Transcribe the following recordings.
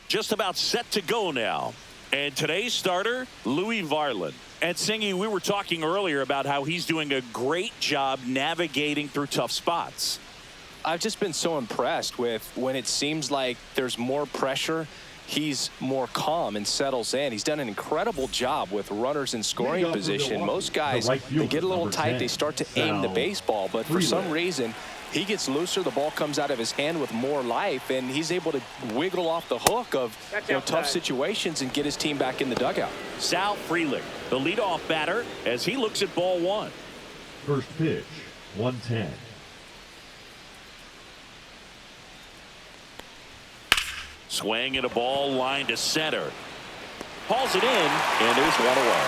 Just about set to go now. And today's starter, Louis Varland. And Singy, we were talking earlier about how he's doing a great job navigating through tough spots. I've just been so impressed with when it seems like there's more pressure, he's more calm and settles in. He's done an incredible job with runners in scoring position. Most guys, they get a little tight, they start to aim the baseball, but for some reason, he gets looser, the ball comes out of his hand with more life, and he's able to wiggle off the hook of tough situations and get his team back in the dugout. Sal Frelick, the leadoff batter, as he looks at ball one. First pitch, 110. Swing and a ball line to center. Hauls it in, and there's one away.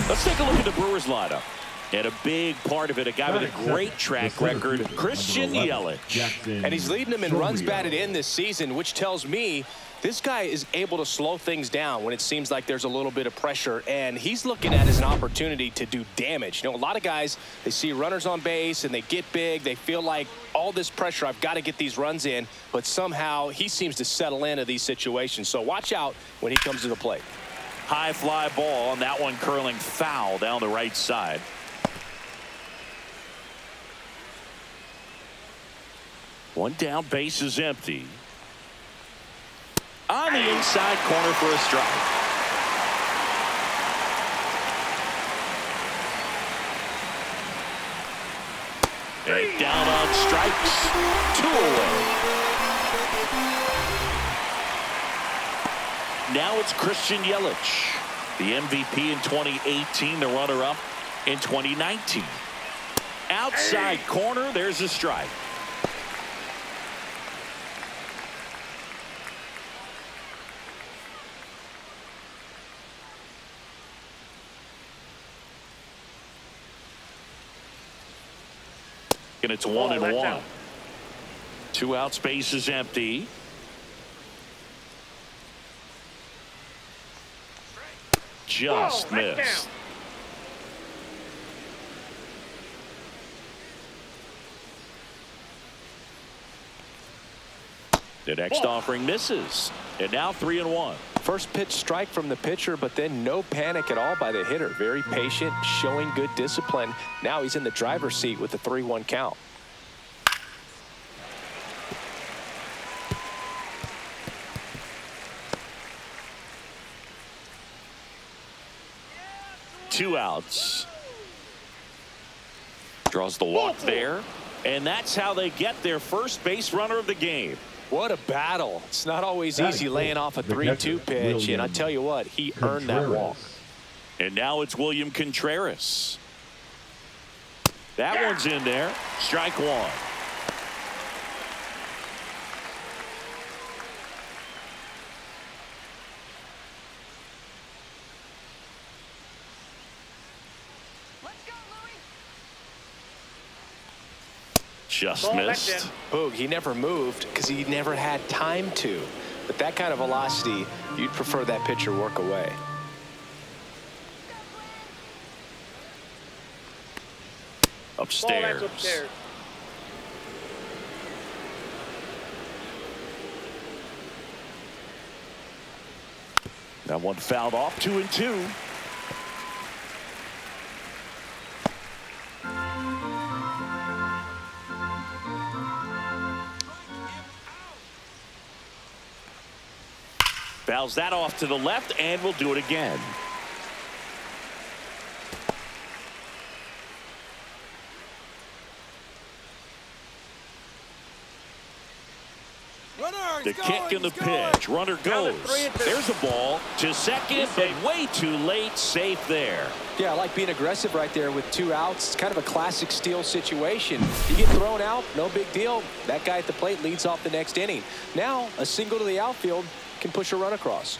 Let's take a look at the Brewers lineup. And a big part of it, a guy with a great track record, Christian Yelich. And he's leading them in runs batted in this season, which tells me this guy is able to slow things down when it seems like there's a little bit of pressure, and he's looking at it as an opportunity to do damage. You know, a lot of guys, they see runners on base and they get big. They feel like all this pressure, I've got to get these runs in, but somehow he seems to settle into these situations. So watch out when he comes to the plate. High fly ball, and that one curling foul down the right side. One down, base is empty. On the inside corner for a strike. And down on strikes. 2 away. Now it's Christian Yelich, the MVP in 2018, the runner-up in 2019. Outside corner, there's a strike. And it's 1-1. 2 outs, base is empty. Just missed. The next offering misses. And now 3-1. First pitch strike from the pitcher, but then no panic at all by the hitter. Very patient, showing good discipline. Now he's in the driver's seat with the 3-1 count. Two outs. Draws the walk there. And that's how they get their first base runner of the game. What a battle. It's not always easy laying off a 3-2 pitch, and I tell you what, he earned that walk. And now it's William Contreras. That one's in there. Strike one. Just missed. Boog, he never moved because he never had time to. But that kind of velocity, you'd prefer that pitcher work away. Upstairs. That one fouled off. 2-2. Fouls that off to the left, and we'll do it again. The kick and the pitch. Runner goes. There's a ball to second, but way too late. Safe there. Yeah, I like being aggressive right there with 2 outs. It's kind of a classic steal situation. You get thrown out, no big deal. That guy at the plate leads off the next inning. Now, a single to the outfield can push a run across.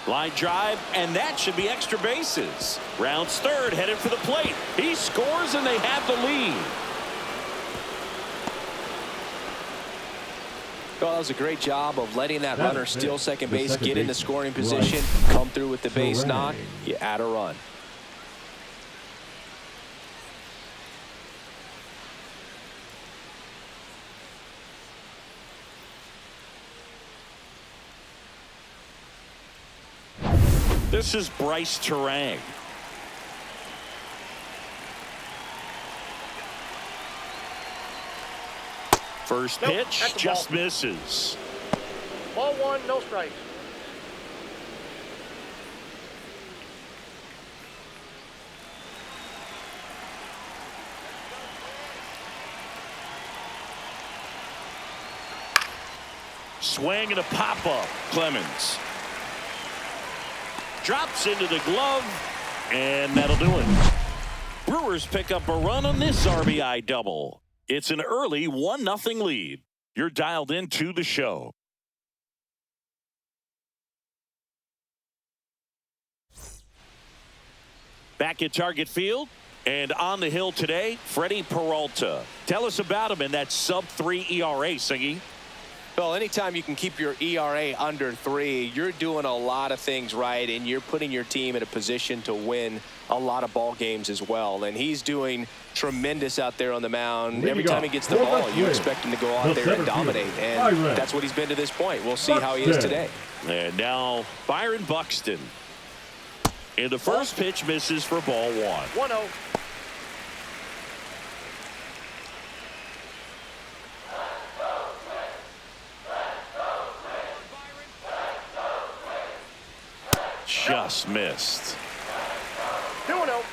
Line drive, and that should be extra bases. Rounds third, headed for the plate. He scores, and they have the lead. Well, that was a great job of letting that runner steal second base, get into scoring position, come through with the base knock. You add a run. This is Bryce Terang. First pitch just misses. Ball one, no strikes. Swing and a pop-up. Clemens drops into the glove, and that'll do it. Brewers pick up a run on this RBI double. It's an early 1-0 lead. You're dialed into the show. Back at Target Field and on the hill today, Freddie Peralta. Tell us about him in that sub-3 ERA, Singy. Well, anytime you can keep your ERA under 3, you're doing a lot of things right, and you're putting your team in a position to win a lot of ball games as well. And he's doing tremendous out there on the mound. Every time he gets the ball, you expect him to go out there and dominate. And that's what he's been to this point. We'll see how he is today. And now Byron Buxton. And the first pitch misses for ball 1. 1-0. Just missed. 2-0.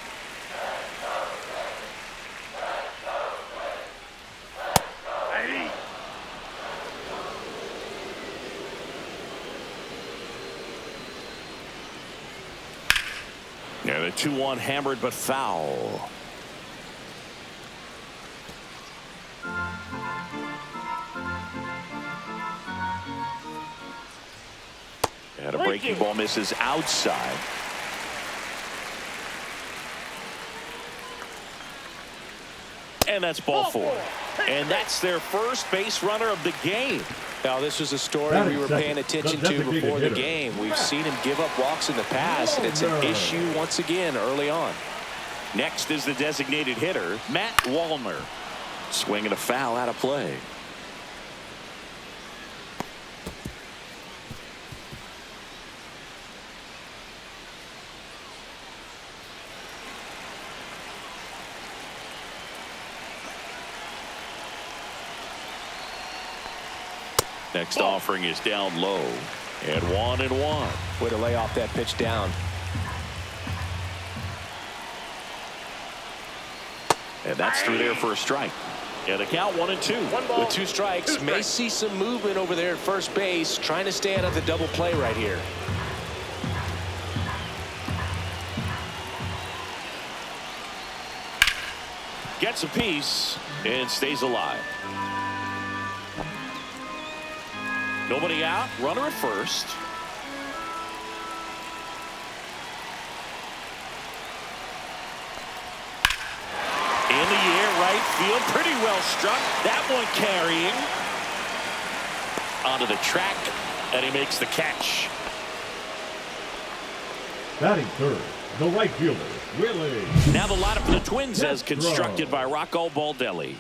And a 2-1 hammered but foul. And a breaking ball misses outside. And that's ball 4. And that's their first base runner of the game. Now, this was a story we were paying attention to before the game. We've seen him give up walks in the past, and it's an issue once again early on. Next is the designated hitter, Matt Wallner. Swinging a foul out of play. Next offering is down low. And 1-1. Way to lay off that pitch down. And that's through there for a strike. And a count 1-2. With 2 strikes, may see some movement over there at first base, trying to stay out of the double play right here. Gets a piece and stays alive. Nobody out. Runner at first. In the air, right field. Pretty well struck. That one carrying. Onto the track. And he makes the catch. Batting third, the right fielder, Willie. Now the lineup for the Twins as constructed by Rocco Baldelli.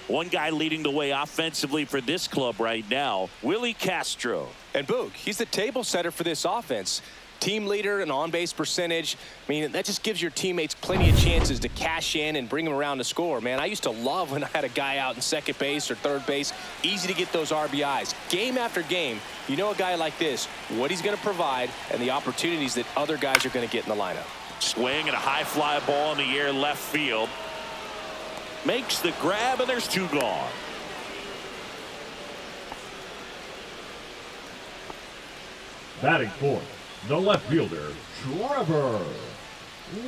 One guy leading the way offensively for this club right now, Willie Castro. And Boog, he's the table setter for this offense. Team leader and on-base percentage. I mean, that just gives your teammates plenty of chances to cash in and bring them around to score. Man, I used to love when I had a guy out in second base or third base. Easy to get those RBIs. Game after game, you know a guy like this, what he's going to provide and the opportunities that other guys are going to get in the lineup. Swing and a high fly ball in the air left field. Makes the grab, and there's 2 gone. Batting fourth, the left fielder, Trevor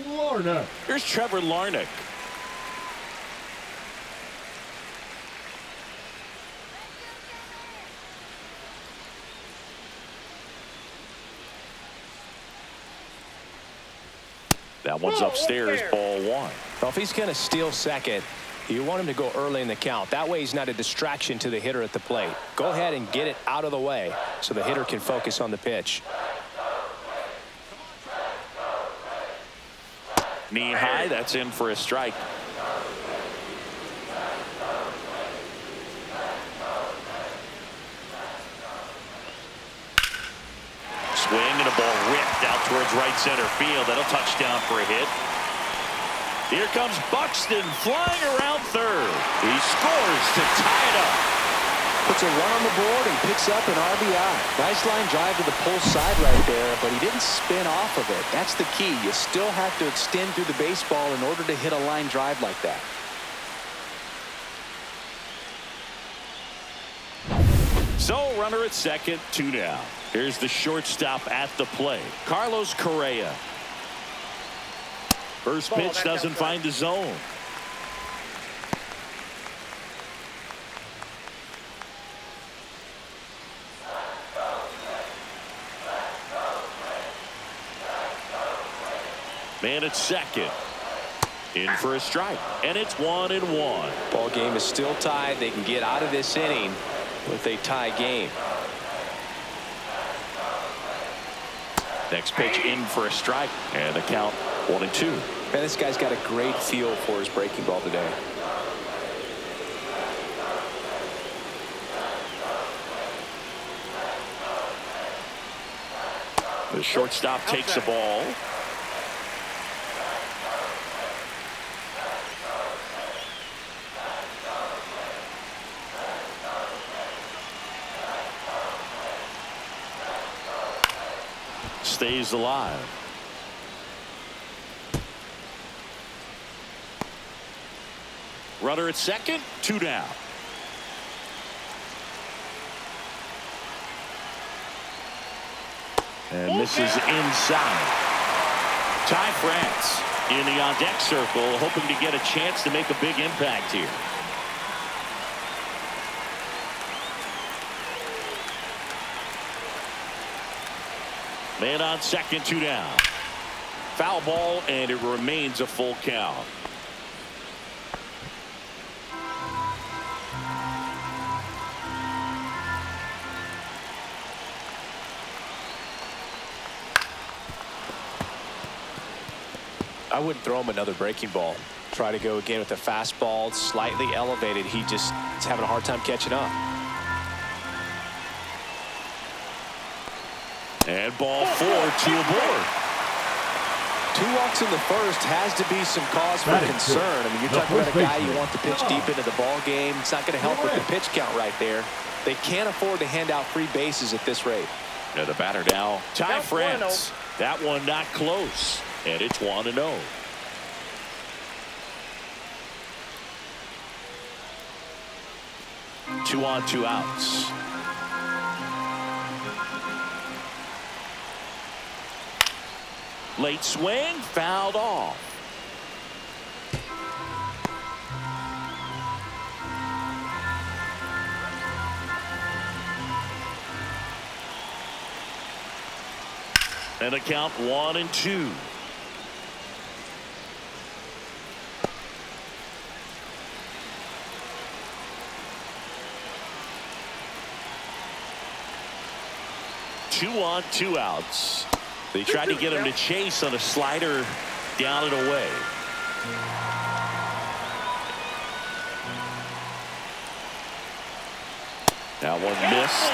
Larnach. Here's Trevor Larnach. That one's upstairs, ball 1. Well, if he's going to steal second, You want him to go early in the count. That way he's not a distraction to the hitter at the plate. Go ahead and get it out of the way so the hitter can focus on the pitch. Knee high, that's in for a strike. Swing and a ball ripped out towards right center field. That'll touch down for a hit. Here comes Buxton flying around third. He scores to tie it up. Puts a run on the board and picks up an RBI. Nice line drive to the pull side right there, but he didn't spin off of it. That's the key. You still have to extend through the baseball in order to hit a line drive like that. So runner at second, 2 down. Here's the shortstop at the plate, Carlos Correa. First pitch doesn't find the zone. Man at second. In for a strike. And it's 1-1. Ball game is still tied. They can get out of this inning with a tie game. Next pitch in for a strike. And the count 1-2. Man, this guy's got a great feel for his breaking ball today. The shortstop takes the ball. Stays alive. Runner at second, 2 down. And misses inside. Ty France in the on-deck circle, hoping to get a chance to make a big impact here. Man on second, 2 down. Foul ball, and it remains a full count. I wouldn't throw him another breaking ball. Try to go again with the fastball, slightly elevated. He just is having a hard time catching up. And ball 4, 2 aboard. 2 walks in the first has to be some cause for concern. I mean, you're talking about a guy you want to pitch deep into the ball game. It's not going to help with the pitch count right there. They can't afford to hand out free bases at this rate. And the batter now, Ty France. That one not close. And it's 1-0. Two on, 2 outs. Late swing, fouled off. And a count 1-2. Two on, 2 outs. They tried to get him to chase on a slider down and away. Now one missed.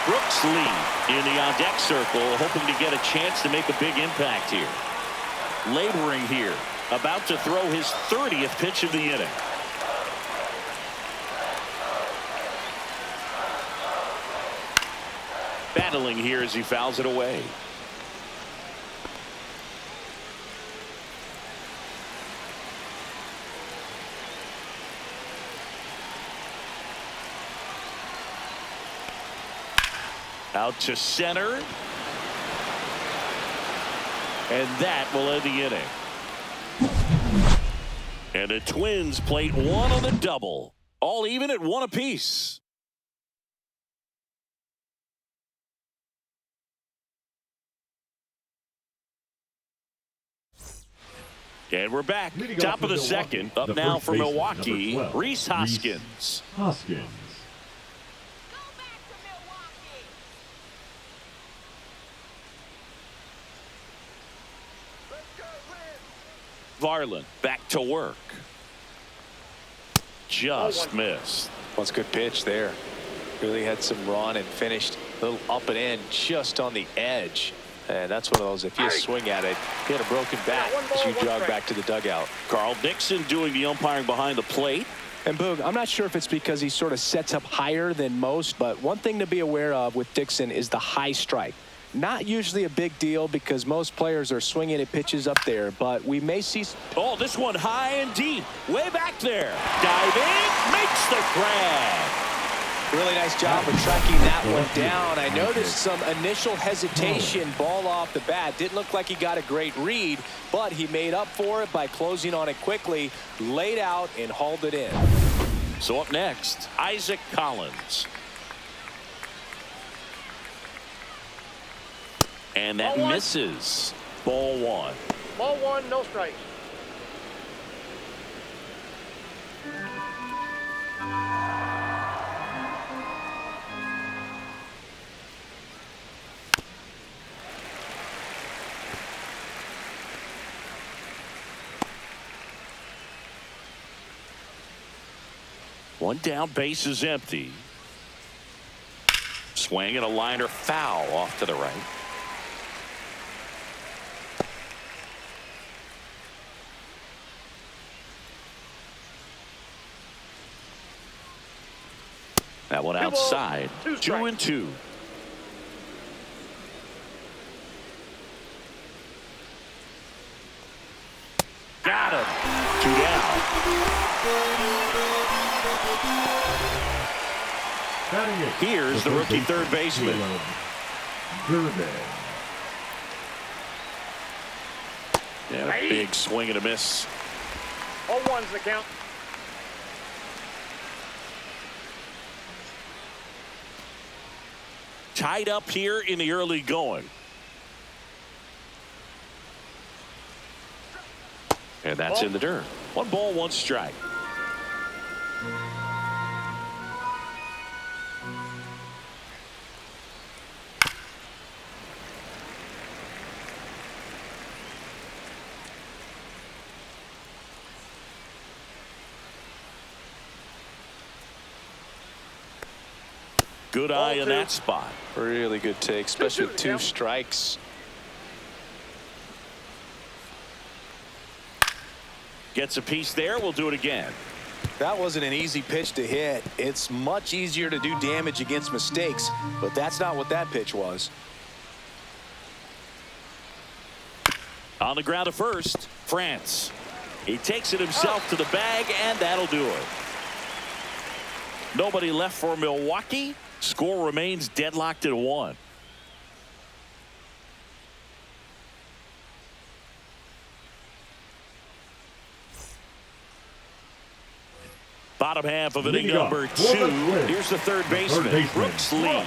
Brooks Lee in the on-deck circle, hoping to get a chance to make a big impact here. Laboring here, about to throw his 30th pitch of the inning. Battling here as he fouls it away. Out to center. And that will end the inning. And the Twins plate 1 on the double. All even at 1 apiece. And we're back. Leading Top off of the for second. Up the now first for baseman, Milwaukee, number 12, Rhys Hoskins. Hoskins. Varland back to work. Just missed. Well, it's a good pitch there. Really had some run and finished a little up and in just on the edge. And that's one of those, if you swing at it, you had a broken bat as you jog back to the dugout. Carl Dixon doing the umpiring behind the plate. And Boog, I'm not sure if it's because he sort of sets up higher than most, but one thing to be aware of with Dixon is the high strike. Not usually a big deal because most players are swinging at pitches up there, but we may see. Oh, this one high and deep, way back there. Diving, makes the grab. Really nice job of tracking that one down. I noticed some initial hesitation, ball off the bat. Didn't look like he got a great read, but he made up for it by closing on it quickly, laid out, and hauled it in. So up next, Isaac Collins. And that misses. Ball one. Ball one, no strikes. One down, base is empty. Swing and a liner foul off to the right. That one outside. 2-2. Got him. 2 down. Here's the rookie third baseman. Yeah, a big swing and a miss. 0-1's the count. Tied up here in the early going. And that's in the dirt. 1 ball, 1 strike. Good eye in that spot. Really good take, especially with 2 strikes. Gets a piece there. We'll do it again. That wasn't an easy pitch to hit. It's much easier to do damage against mistakes, but that's not what that pitch was. On the ground to first, France. He takes it himself to the bag, and that'll do it. Nobody left for Milwaukee. Score remains deadlocked at 1. Bottom half of inning number 2. Here's the third baseman, Brooks Lee.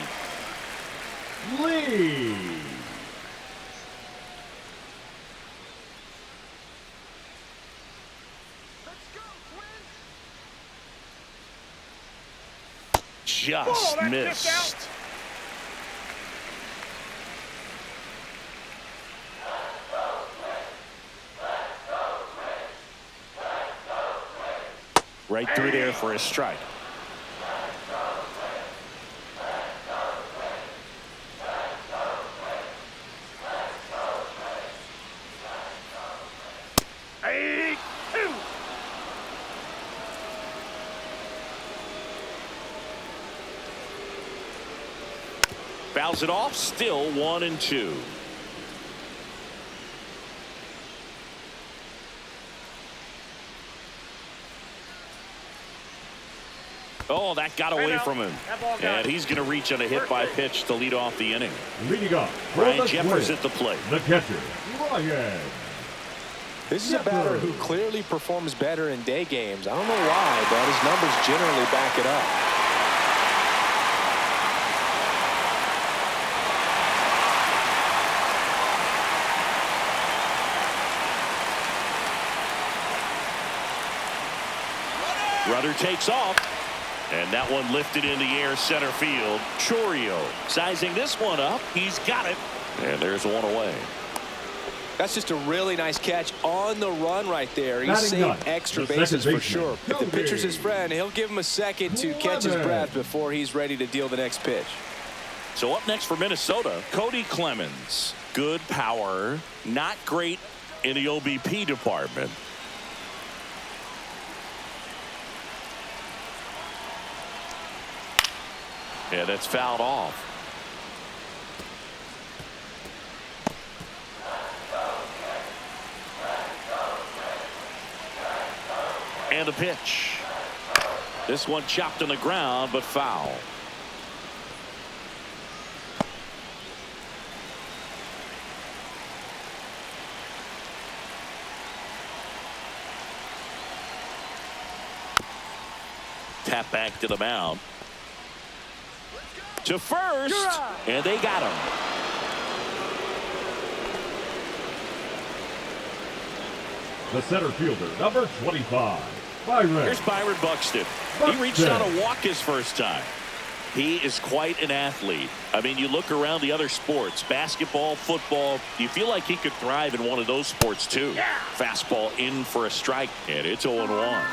Just missed. Right through there for a strike. Fouls it off, still 1-2. Oh, that got away from him. And he's going to reach on a hit by pitch to lead off the inning. Leading off, Ryan Jeffers at the plate. The catcher, Ryan. This is a batter who clearly performs better in day games. I don't know why, but his numbers generally back it up. Runner takes off. And that one lifted in the air center field. Chourio sizing this one up. He's got it. And there's one away. That's just a really nice catch on the run right there. He Batting saved gun. extra The bases second for sure. If the baseman, pitcher's his friend, he'll give him a second to catch his breath before he's ready to deal the next pitch. So up next for Minnesota, Cody Clemens. Good power, not great in the OBP department. Yeah, that's fouled off. And a pitch. This one chopped on the ground, but foul. Tap back to the mound. To first, and they got him. The center fielder, number 25, Byron. Here's Byron Buxton. He reached out to walk his first time. He is quite an athlete. I mean, you look around the other sports, basketball, football, you feel like he could thrive in one of those sports too. Yeah. Fastball in for a strike, and it's 0-1.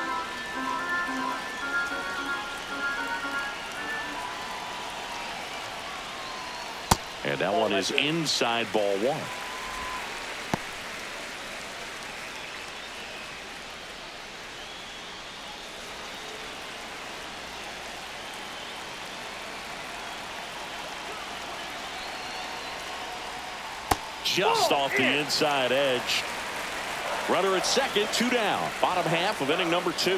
And that one is inside ball one. Just off the inside edge. Runner at second, 2 down. Bottom half of inning number 2.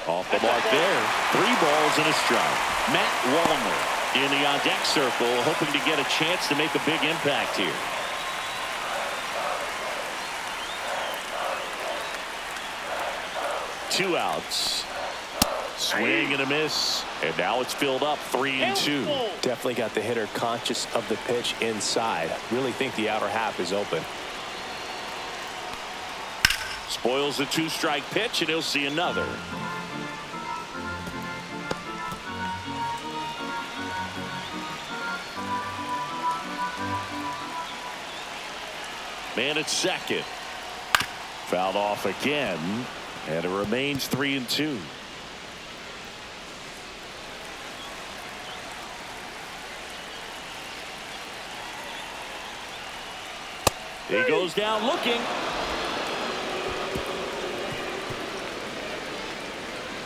Off the mark there. 3 balls and a strike. Matt Wallner in the on-deck circle, hoping to get a chance to make a big impact here. Two outs. Swing and a miss. And now it's filled up 3-2. Definitely got the hitter conscious of the pitch inside. Really think the outer half is open. Spoils the 2-strike pitch, and he'll see another. Man at second. Fouled off again, and it remains 3-2. He goes down looking.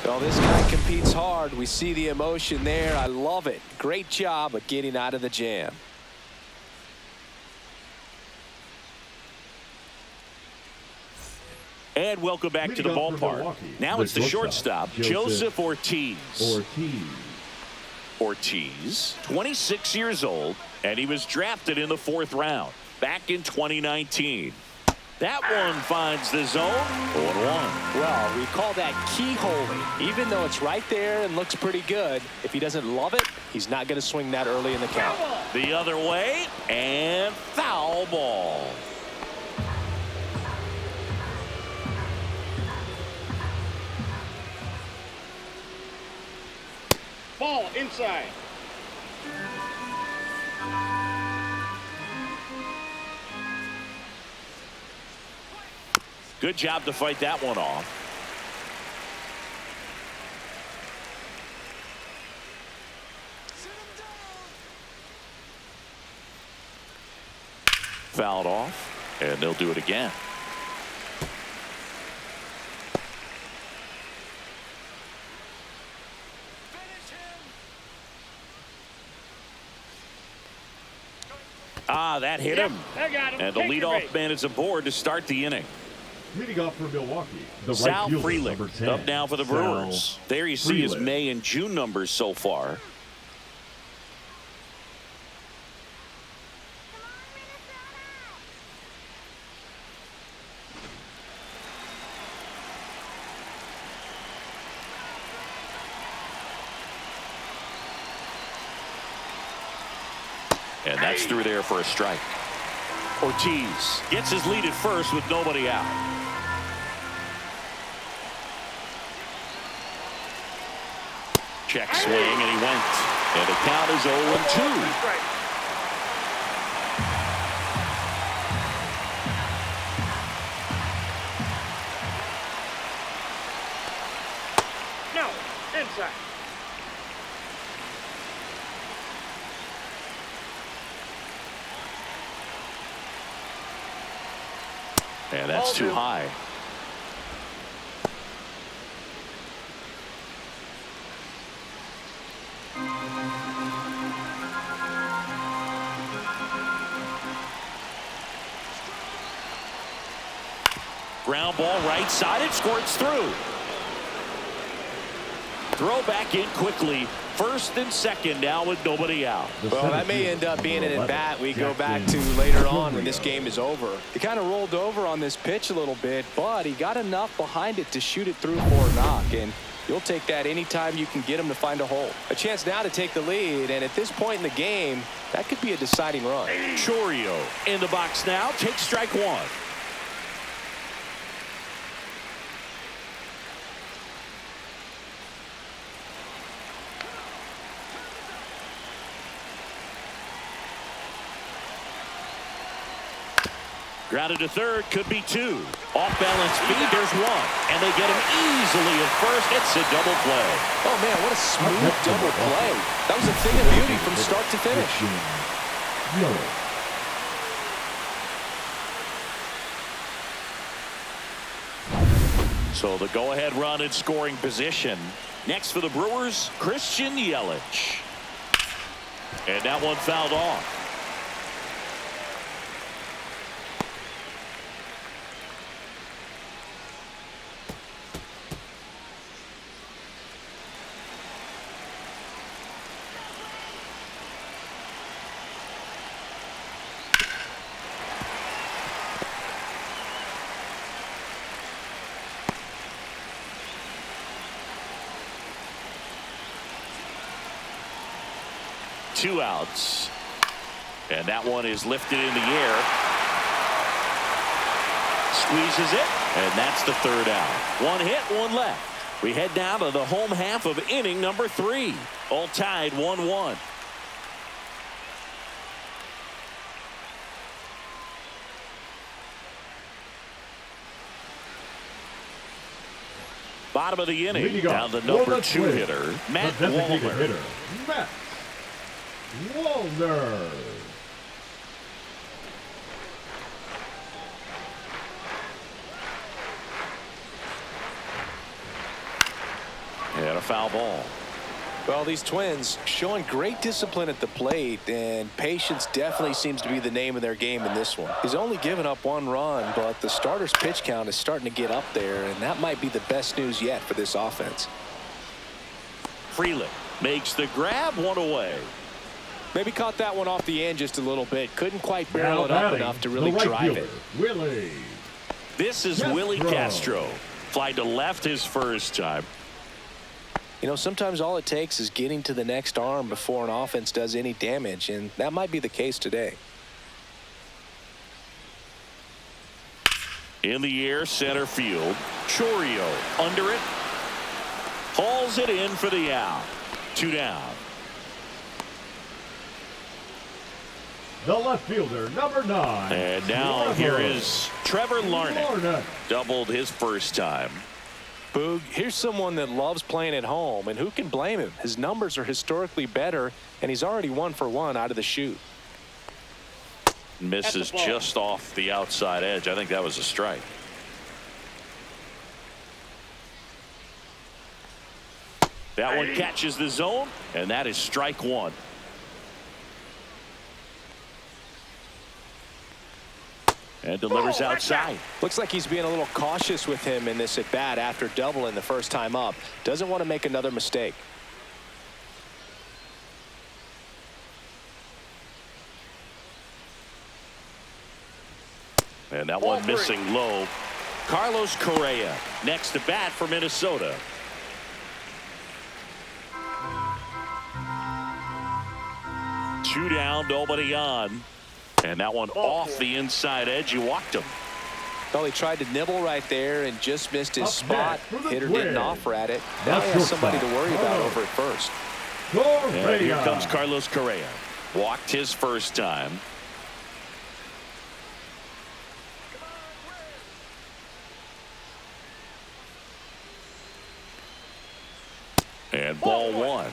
Well, this guy competes hard. We see the emotion there. I love it. Great job of getting out of the jam. And welcome back to the ballpark. Now it's the shortstop, Joseph Ortiz. Ortiz, 26 years old, and he was drafted in the 4th round back in 2019. That one finds the zone. 0-1. Well, we call that keyholing. Even though it's right there and looks pretty good, if he doesn't love it, he's not going to swing that early in the count. The other way, and foul ball. Ball inside. Good job to fight that one off. Fouled off, and they'll do it again. That hit him. And the leadoff man is aboard to start the inning. Leading off for Milwaukee, the Sal right fielder, Frelick number 10, up now for the Brewers. There you see his May and June numbers so far. And that's through there for a strike. Ortiz gets his lead at first with nobody out. Check swing, and he went. And the count is 0-2. No, inside. And that's too high. Ground ball right side. It squirts through. Throw back in quickly. First and second now with nobody out. Well, that may end up being an at-bat we go back to later on when this game is over. He kind of rolled over on this pitch a little bit, but he got enough behind it to shoot it through for a knock. And you'll take that anytime you can get him to find a hole. A chance now to take the lead, and at this point in the game, that could be a deciding run. Chourio in the box now. Takes strike one. Grounded to third, could be two. Off balance feed, there's one. And they get him easily at first. It's a double play. Oh, man, what a smooth double play. That was a thing of beauty from start to finish. So the go-ahead run in scoring position. Next for the Brewers, Christian Yelich. And that one fouled off. Two outs. And that one is lifted in the air. Squeezes it. And that's the third out. One hit, one left. We head down to the home half of inning number 3. All tied 1-1. Bottom of the inning. Down the number 2 hitter, Matt Wallner. Walner. And a foul ball. Well, these Twins showing great discipline at the plate, and patience definitely seems to be the name of their game in this one. He's only given up 1 run, but the starter's pitch count is starting to get up there, and that might be the best news yet for this offense. Freeland makes the grab, one away. Maybe caught that one off the end just a little bit. Couldn't quite barrel it up enough to really drive it. Willie. This is Willie Castro. Fly to left his first time. You know, sometimes all it takes is getting to the next arm before an offense does any damage, and that might be the case today. In the air, center field. Chourio under it. Hauls it in for the out. 2 down. The left fielder, number 9. And now here is Trevor Larnach. Doubled his first time. Boog, here's someone that loves playing at home, and who can blame him? His numbers are historically better, and he's already 1 for 1 out of the chute. Misses just off the outside edge. I think that was a strike. That one catches the zone, and that is strike 1. And delivers outside. Looks like he's being a little cautious with him in this at bat after doubling the first time up. Doesn't want to make another mistake. And that one missing low. Carlos Correa next to bat for Minnesota. Two down, nobody on. And that one off the inside edge. You walked him. Well, he tried to nibble right there and just missed his spot. Hitter didn't offer at it. Now That's he has somebody to worry about over at first. And here comes Carlos Correa. Walked his first time. And ball one.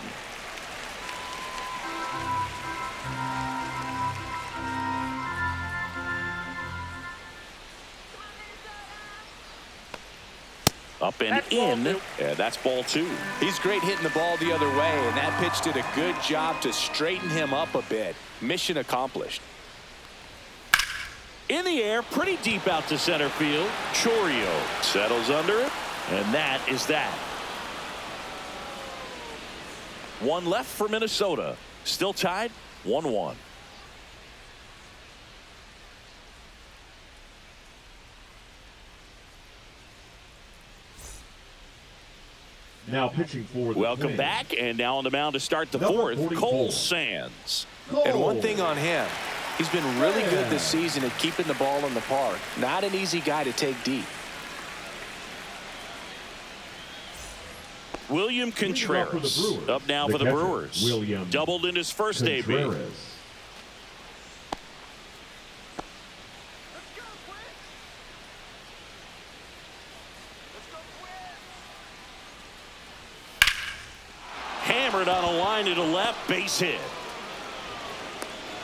Up and in, and that's ball two. He's great hitting the ball the other way, and that pitch did a good job to straighten him up a bit. Mission accomplished. In the air, pretty deep out to center field. Chourio settles under it, and that is that. One left for Minnesota. Still tied, 1-1. Now pitching for the Welcome Twins. back, and now on the mound to start the Number fourth, 44. Cole Sands. And one thing on him, he's been really good this season at keeping the ball in the park. Not an easy guy to take deep. William Contreras up now for the Brewers. William doubled in his first debut. Hammered on a line to the left, base hit.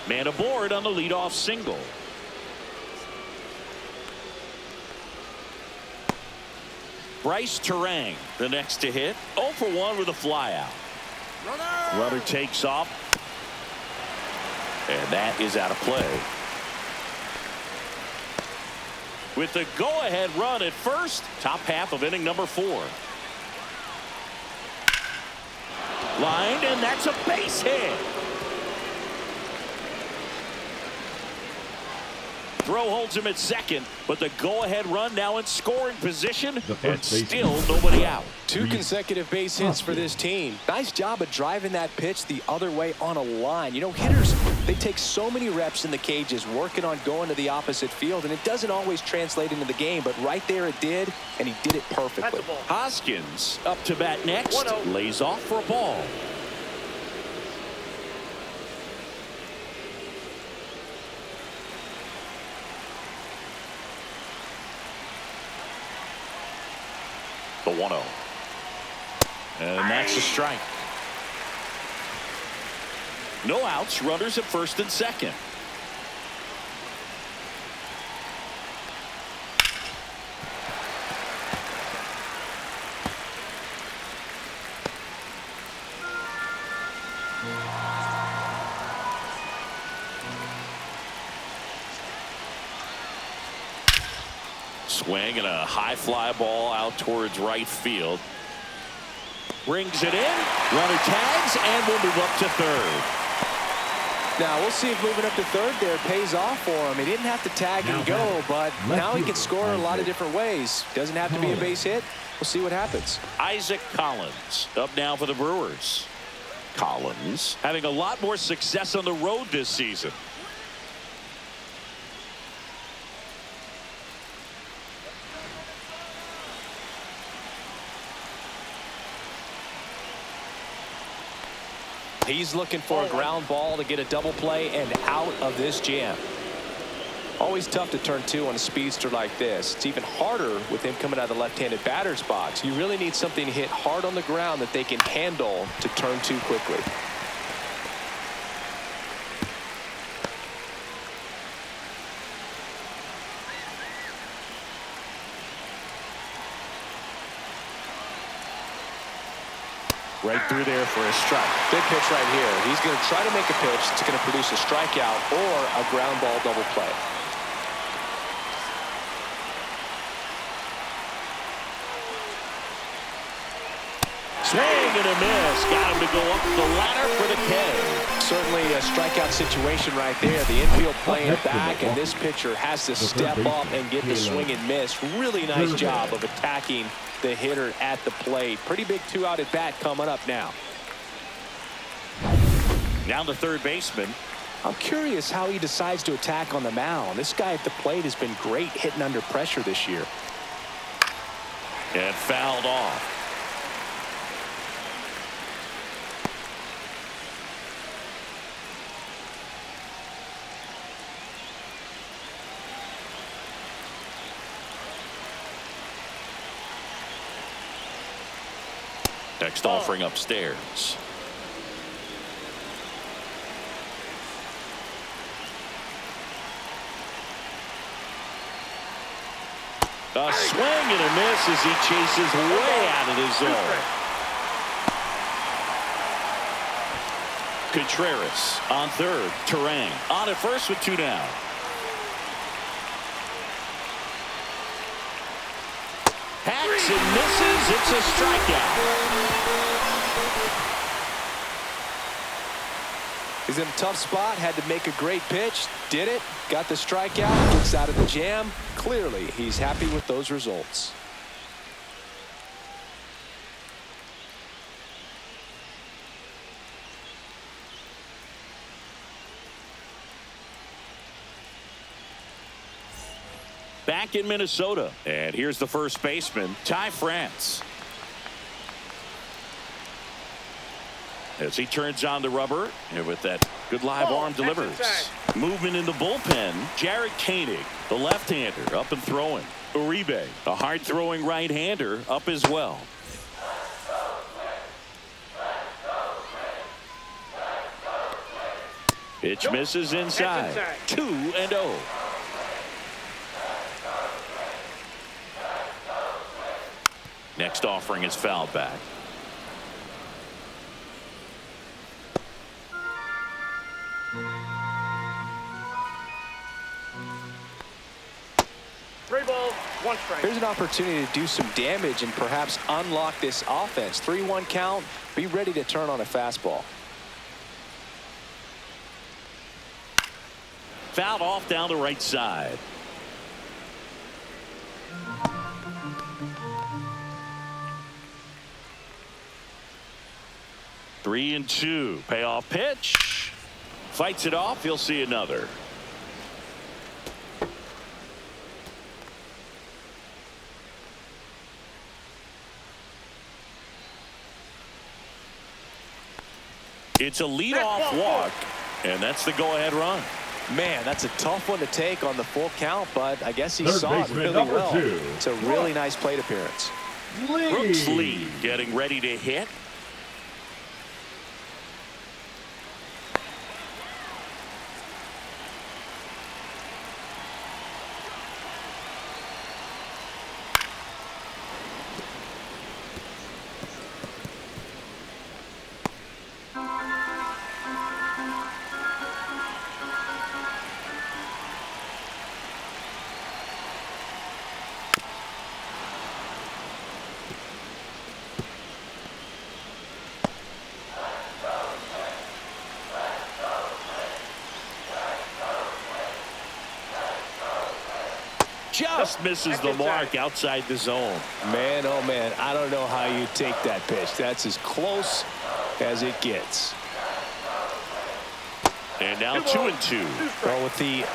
Man aboard on the leadoff single. Bryce Terang, the next to hit. 0 for 1 with a flyout. Runner takes off. And that is out of play. With the go-ahead run at first, top half of inning number 4. Lined, and that's a base hit. Throw holds him at second, but the go-ahead run now in scoring position, and still nobody out. 2 consecutive base hits for this team. Nice job of driving that pitch the other way on a line. You know, hitters, they take so many reps in the cages working on going to the opposite field, and it doesn't always translate into the game, but right there it did, and he did it perfectly. Hoskins up to bat next, lays off for a ball. The 1-0. And that's a strike. No outs, runners at first and second. Swing and a high fly ball out towards right field. Brings it in. Runner tags and will move up to third. Now we'll see if moving up to third there pays off for him. He didn't have to tag and go, but now he can score in a lot of different ways. Doesn't have to be a base hit. We'll see what happens. Isaac Collins up now for the Brewers. Collins having a lot more success on the road this season. He's looking for a ground ball to get a double play and out of this jam. Always tough to turn 2 on a speedster like this. It's even harder with him coming out of the left-handed batter's box. You really need something to hit hard on the ground that they can handle to turn 2 quickly. Right through there for a strike. Big pitch right here. He's going to try to make a pitch that's going to produce a strikeout or a ground ball double play. Swing and a miss. Got him to go up the ladder for the K. Certainly a strikeout situation right there. The infield playing back, and this pitcher has to step up and get the swing and miss. Really nice job of attacking the hitter at the plate. Pretty big 2-out at bat coming up now. Down the third baseman. I'm curious how he decides to attack on the mound. This guy at the plate has been great hitting under pressure this year. And fouled off. Next offering upstairs. A swing and a miss as he chases way out of the zone. Contreras on third. Terang on at first with 2 down. Hacks and misses. It's a strikeout. He's in a tough spot, had to make a great pitch, did it, got the strikeout, gets out of the jam. Clearly, he's happy with those results. Back in Minnesota, and here's the first baseman, Ty France. As he turns on the rubber, and with that good live arm delivers. Movement in the bullpen, Jared Koenig, the left-hander, up and throwing. Uribe, a hard-throwing right-hander, up as well. Pitch misses inside. 2-0. Next offering is fouled back. Here's an opportunity to do some damage and perhaps unlock this offense. 3-1 count. Be ready to turn on a fastball. Fouled off down the right side. Three and two. Payoff pitch. Fights it off. He'll see another. It's a leadoff walk, and that's the go-ahead run. Man, that's a tough one to take on the full count, but I guess he saw it really well. It's a really nice plate appearance. Brooks Lee getting ready to hit. Just misses the mark outside the zone. Man, oh man, I don't know how you take that pitch. That's as close as it gets. And now 2-2. Well, with the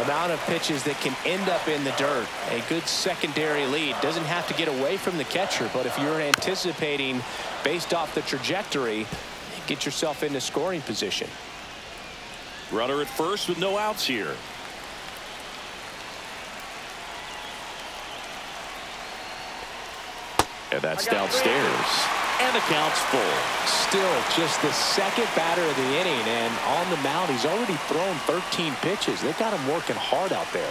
amount of pitches that can end up in the dirt, a good secondary lead doesn't have to get away from the catcher, but if you're anticipating based off the trajectory, get yourself into scoring position. Runner at first with no outs here. And that's downstairs. And the count's full. Still just the second batter of the inning, and on the mound, he's already thrown 13 pitches. They've got him working hard out there.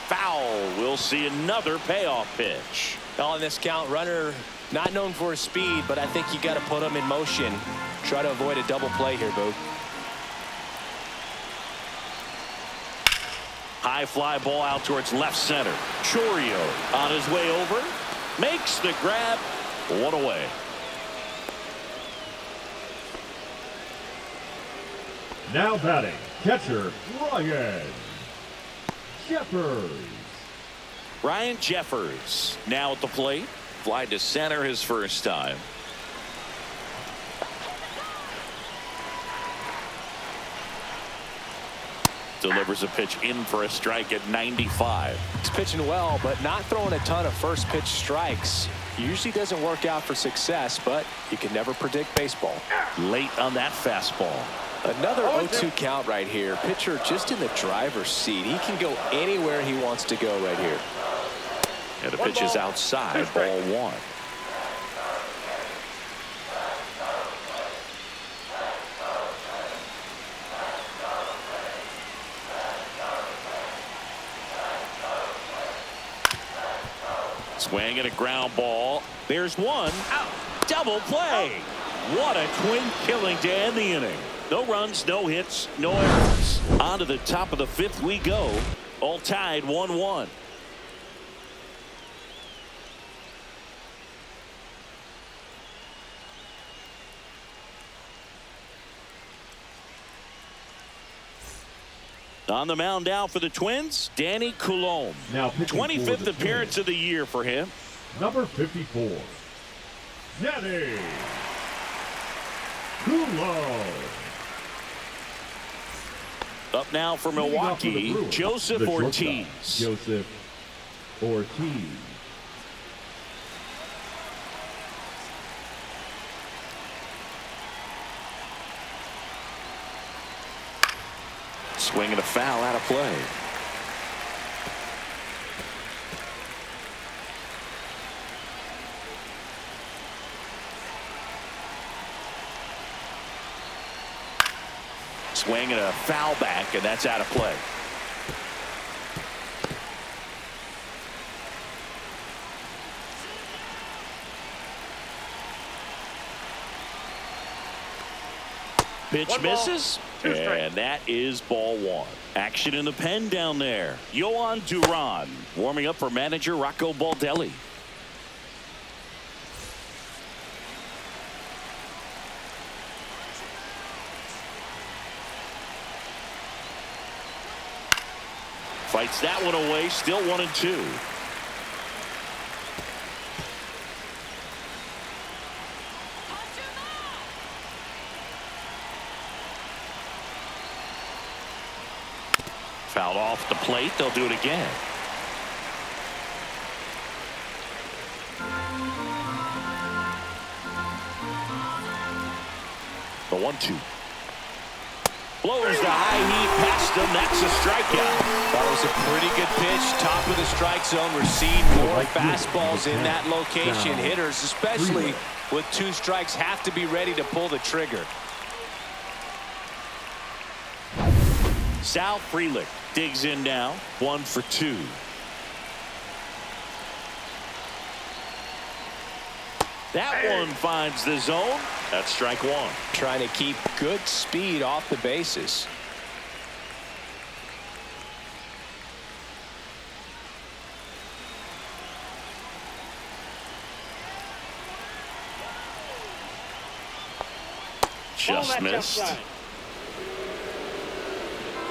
Foul. We'll see another payoff pitch. On this count, runner not known for his speed, but I think you got to put him in motion. Try to avoid a double play here, Boo. High fly ball out towards left center. Chourio on his way over. Makes the grab. One away. Now batting, catcher Ryan Jeffers. Ryan Jeffers now at the plate. Fly to center his first time. delivers a pitch in for a strike at 95. He's pitching well, but not throwing a ton of first pitch strikes. Usually doesn't work out for success, but you can never predict baseball. Late on that fastball. Another 0-2 count right here. Pitcher just in the driver's seat. He can go anywhere he wants to go right here. And the pitch is outside, ball one. Swing and a ground ball. There's one. Out. Double play. What a twin killing to end the inning. No runs, no hits, no errors. On to the top of the fifth we go. All tied 1-1. On the mound now for the Twins, Danny Coulombe. Now 25th appearance of the year for him. Number 54, Danny Coulombe. Up now for Milwaukee, Brewers, Joseph the shortstop, Ortiz. Joseph Ortiz. Swing and a foul out of play. Swing and a foul back, and that's out of play. Pitch misses, and that is ball one. Action in the pen down there. Yohan Duran warming up for manager Rocco Baldelli. Fights that one away, still 1-2. Fouled off the plate. They'll do it again. The 1-2. Blows the high heat past him. That's a strikeout. That was a pretty good pitch. Top of the strike zone. We're seeing more fastballs in that location. Hitters, especially with 2 strikes, have to be ready to pull the trigger. Sal Frelick digs in now. 1 for 2. That one finds the zone. That's strike one. Trying to keep good speed off the bases. Just missed.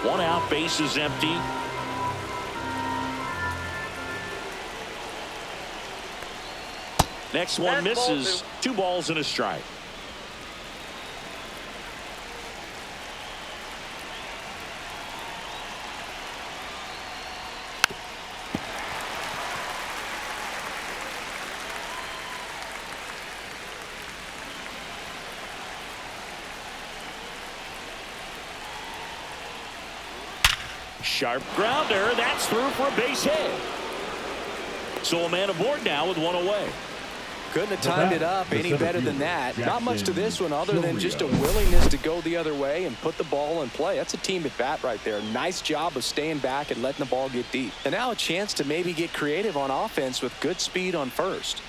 1 out, base is empty. Next one misses. 2 balls and a strike. Sharp grounder. That's through for a base hit. So a man aboard now with 1 away. Couldn't have timed it up any better than that. Not much to this one other than just a willingness to go the other way and put the ball in play. That's a team at bat right there. Nice job of staying back and letting the ball get deep. And now a chance to maybe get creative on offense with good speed on first.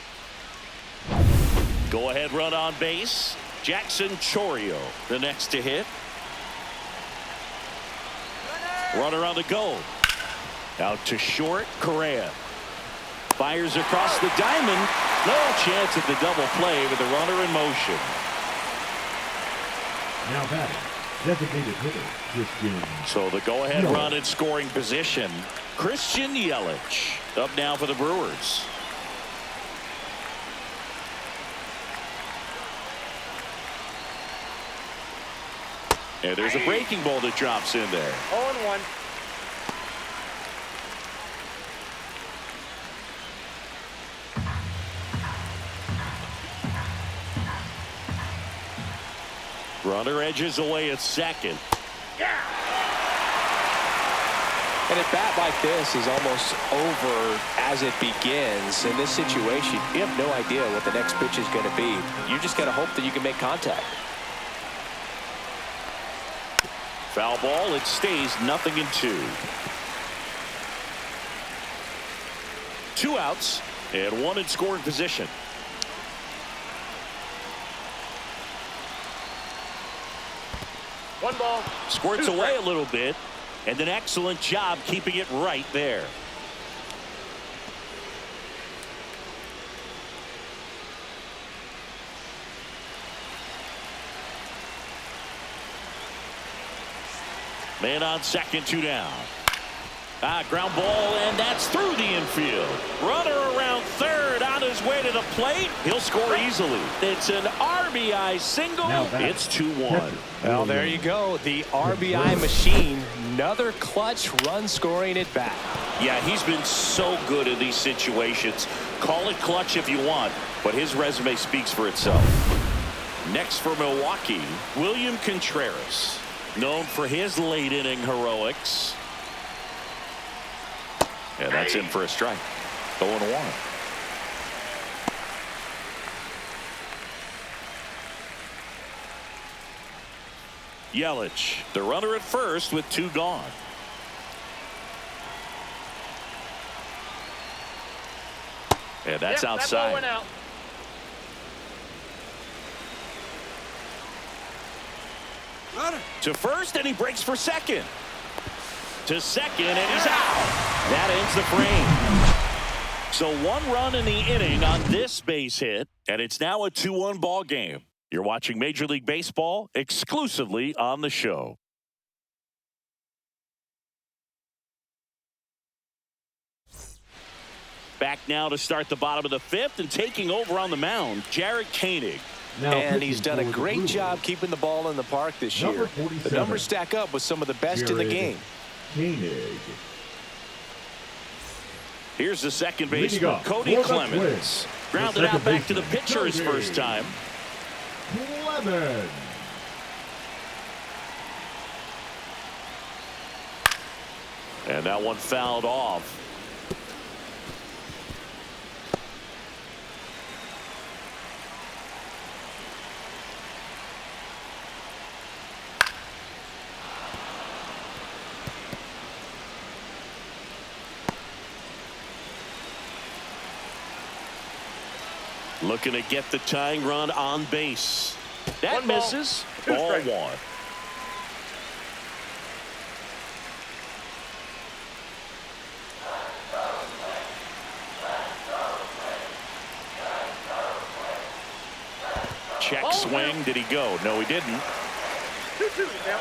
Go ahead run on base. Jackson Chourio the next to hit. Runner on the go. Out to short. Correa fires across the diamond. No chance at the double play with the runner in motion. Now batting, designated hitter, Christian. So the go-ahead run in scoring position. Christian Yelich up now for the Brewers. And there's a breaking ball that drops in there. 0-1. Runner edges away at second. And a bat like this is almost over as it begins. In this situation, you have no idea what the next pitch is going to be. You just got to hope that you can make contact. Foul ball. It stays 0-2. 2 outs and 1 in scoring position. One ball. Squirts away a little bit, and an excellent job keeping it right there. Man on second, 2 down. Ground ball, and that's through the infield. Runner around third on his way to the plate. He'll score easily. It's an RBI single. It's 2-1. Well, there you go. The RBI machine. Another clutch run scoring at bat. Yeah, he's been so good in these situations. Call it clutch if you want, but his resume speaks for itself. Next for Milwaukee, William Contreras, known for his late inning heroics. And that's in for a strike. 0-1. Yelich, the runner at first with 2 gone. And that's outside. That ball went out. Runner. To first, and he breaks for second. To second, and he's out. That ends the frame. So 1 run in the inning on this base hit, and it's now a 2-1 ball game. You're watching Major League Baseball exclusively on the show. Back now to start the bottom of the 5th, and taking over on the mound, Jarred Koenig. And he's done a great job keeping the ball in the park this year. The numbers stack up with some of the best in the game. Koenig. Here's the second baseman, Cody Clemens. Grounded out back to the pitcher his first time. Clemens. And that one fouled off. Looking to get the tying run on base. That misses. Ball 1. Check swing. Did he go? No, he didn't. 2-2 now.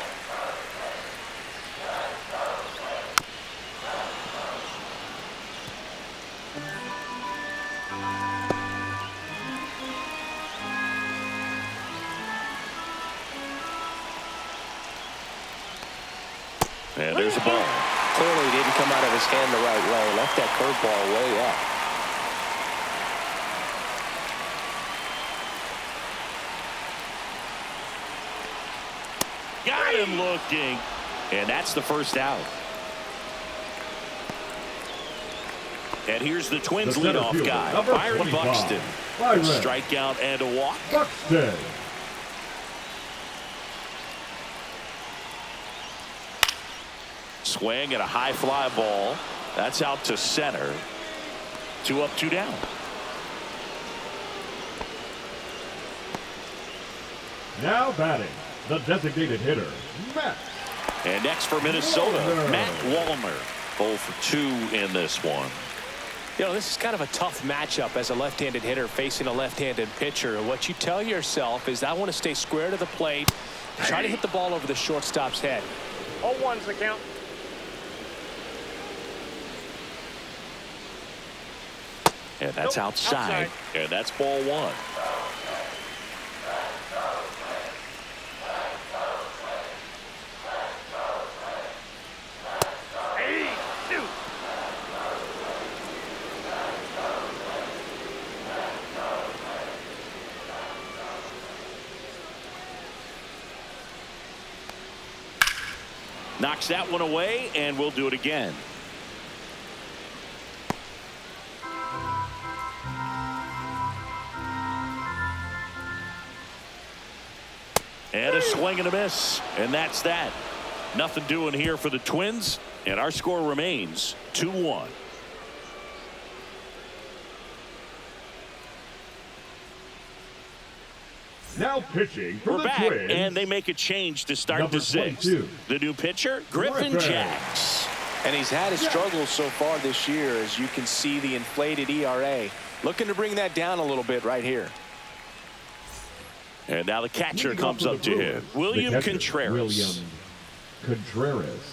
And there's a ball. Clearly didn't come out of his hand the right way. Left that curveball way up. Got him looking. And that's the first out. And here's the Twins leadoff guy, Byron Buxton. A strikeout and a walk. Buxton. Swing and a high fly ball. That's out to center. 2 up, 2 down. Now batting, the designated hitter, Matt. And next for Minnesota, Wallner. Matt Wallner. 0 for 2 in this one. You know, this is kind of a tough matchup as a left-handed hitter facing a left-handed pitcher. What you tell yourself is, I want to stay square to the plate, try to hit the ball over the shortstop's head. 0-1's the count. And that's outside. And that's ball 1. Knocks that one away, and we'll do it again. And a swing and a miss. And that's that. Nothing doing here for the Twins. And our score remains 2-1. Now pitching for We're the back, Twins. and they make a change to start Number the sixth. 22. The new pitcher, Griffin Jax. And he's had his struggles so far this year, as you can see the inflated ERA. Looking to bring that down a little bit right here. And now the catcher Leading comes off up for to the him. Brewers, William the catcher, Contreras. William Contreras.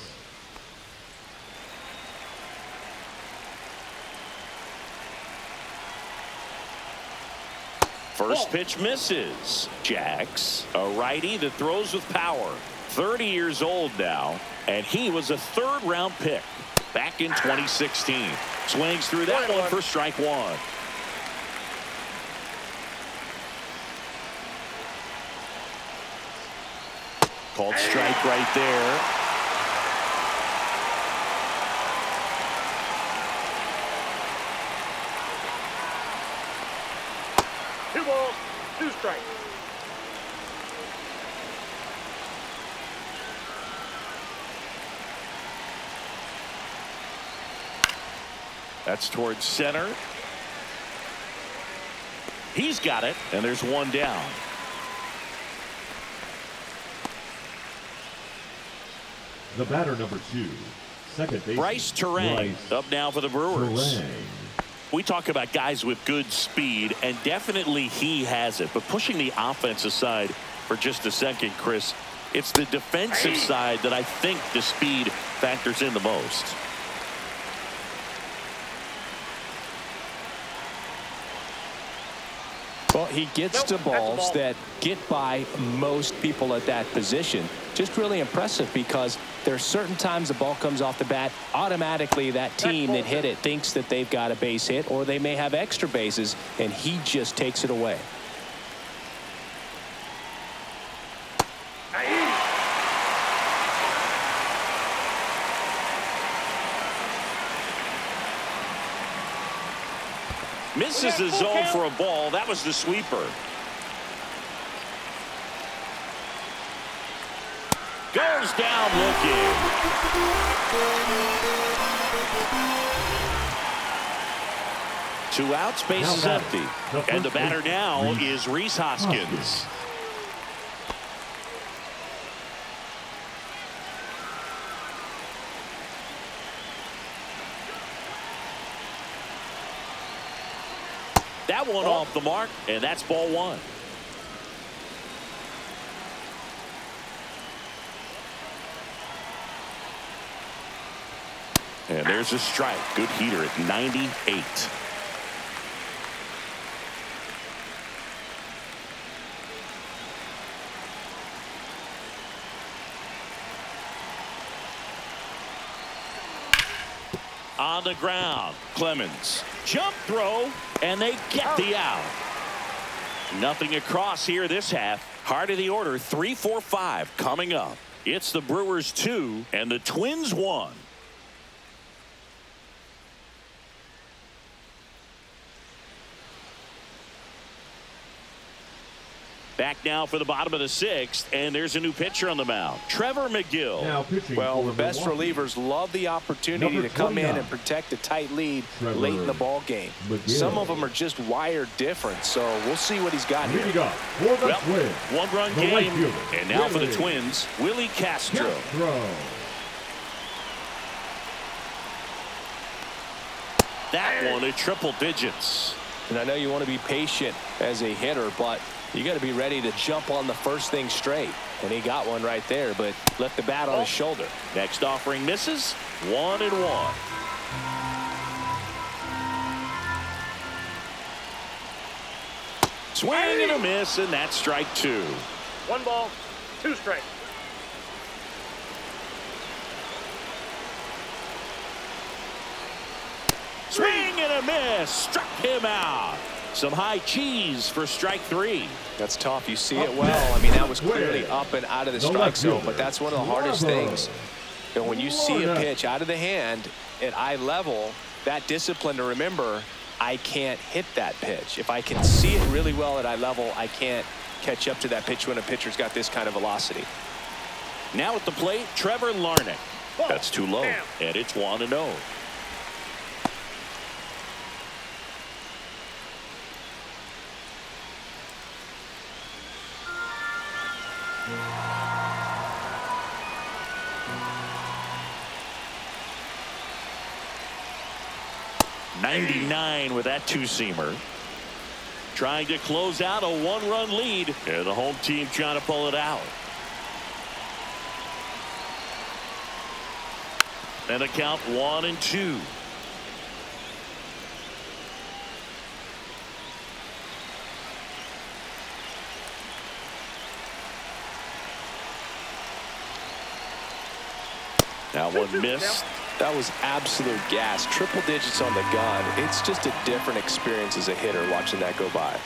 First pitch misses. Jax, a righty that throws with power. 30 years old now, and he was a third-round pick back in 2016. Swings through that one for strike one. Called strike right there. Two balls, two strikes. That's towards center. He's got it, and there's one down. The batter, number 2, second base. Bryce Terang up now for the Brewers. Terang. We talk about guys with good speed, and definitely he has it. But pushing the offense aside for just a second, Chris, it's the defensive side that I think the speed factors in the most. Well, he gets to balls that get by most people at that position. Just really impressive, because there are certain times the ball comes off the bat, automatically that team that hit it thinks that they've got a base hit, or they may have extra bases, and he just takes it away. Misses the zone for a ball. That was the sweeper. Goes down looking. Two outs, base is empty. And the batter now is Rhys Hoskins. That one off the mark, and that's ball one. And there's a strike. Good heater at 98. On the ground, Clemens. Jump throw, and they get the out. Nothing across here this half. Heart of the order, 3-4-5 coming up. It's the Brewers 2 and the Twins 1. Back now for the bottom of the sixth, and there's a new pitcher on the mound, Trevor McGill. Now pitching Well, for the best Milwaukee. relievers love the opportunity Number to come in 29. and protect a tight lead Trevor late in the ball game. McGill. Some of them are just wired different, so we'll see what he's got here. Leading up for the Well, Twins. one-run the right game, fielder, and now for the Willie Twins, Willie Castro. That one at triple digits. And I know you want to be patient as a hitter, but you got to be ready to jump on the first thing straight. And he got one right there, but left the bat on his shoulder. Next offering misses. 1-1. Swing and a miss, and that's strike two. One ball, two strikes. Swing and a miss. Struck him out. Some high cheese for strike three. That's tough. You see it well. I mean, that was clearly up and out of the strike zone, but that's one of the hardest things. And when you see a pitch out of the hand at eye level, that discipline to remember, I can't hit that pitch. If I can see it really well at eye level, I can't catch up to that pitch when a pitcher's got this kind of velocity. Now at the plate, Trevor Larnach. That's too low, and it's 1-0. .99 with that two-seamer. Trying to close out a one-run lead, and the home team trying to pull it out. And a count 1-2. That one missed. That was absolute gas. Triple digits on the gun. It's just a different experience as a hitter watching that go by.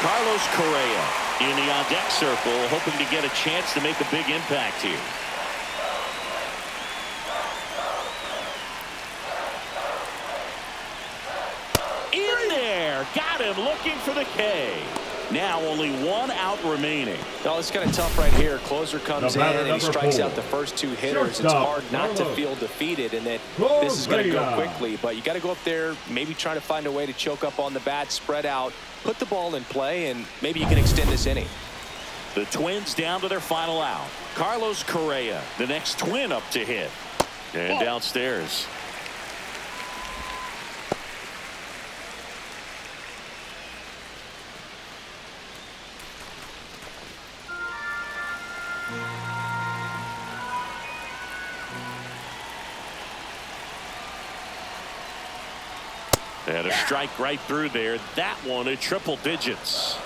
Carlos Correa in the on-deck circle, hoping to get a chance to make a big impact here. In there, got him looking for the K. Now only one out remaining. No, it's kind of tough right here. Closer comes in and he strikes out the first two hitters. It's hard not to feel defeated and that this is going to go quickly. But you got to go up there, maybe try to find a way to choke up on the bat, spread out, put the ball in play, and maybe you can extend this inning. The Twins down to their final out. Carlos Correa, the next Twin up to hit. And downstairs. And a strike right through there. That one at triple digits.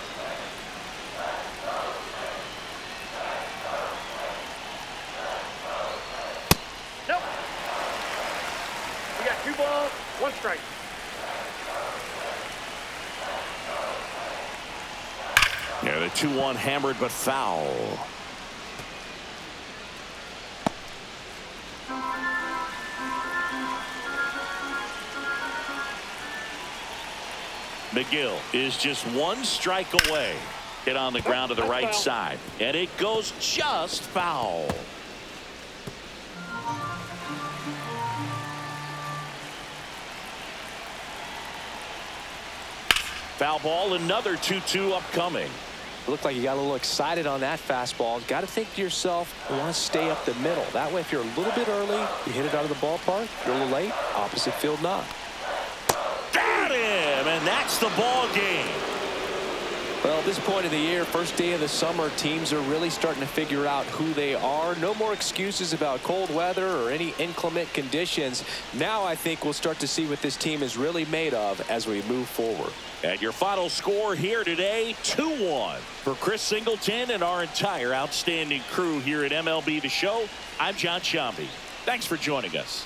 Nope. We got 2 balls, 1 strike. And a 2-1 hammered but foul. McGill is just 1 strike away. Hit on the ground to the right side. And it goes just foul. Foul ball, another 2-2 upcoming. Looked like you got a little excited on that fastball. Got to think to yourself, you want to stay up the middle. That way, if you're a little bit early, you hit it out of the ballpark. If you're a little late, opposite field knock. Got him, and that's the ball game. Well, at this point of the year, first day of the summer, teams are really starting to figure out who they are. No more excuses about cold weather or any inclement conditions. Now I think we'll start to see what this team is really made of as we move forward. And your final score here today, 2-1. For Chris Singleton and our entire outstanding crew here at MLB The Show, I'm John Shambi. Thanks for joining us.